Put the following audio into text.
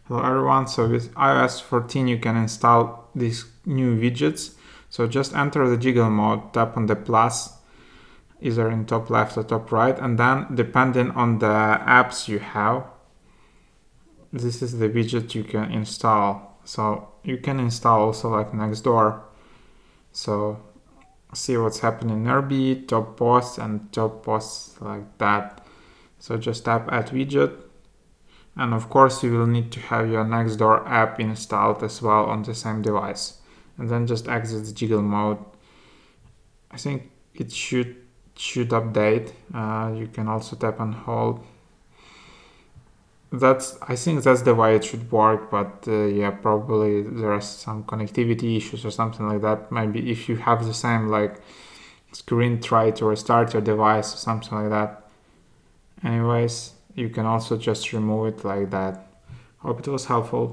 Hello everyone, so with iOS 14 you can install these new widgets. So just enter the jiggle mode, tap on the plus, either in top left or top right, and then depending on the apps you have, this is the widget you can install. So you can install also like Nextdoor. So see what's happening nearby, top posts and top posts like that. So just tap add widget. And of course you will need to have your Nextdoor app installed as well on the same device. And then just exit the jiggle mode. I think it should update. You can also tap and hold. I think that's the way it should work, but yeah, probably there are some connectivity issues or something like that. Maybe if you have the same like screen, try to restart your device or something like that. Anyways, you can also just remove it like that. Hope it was helpful.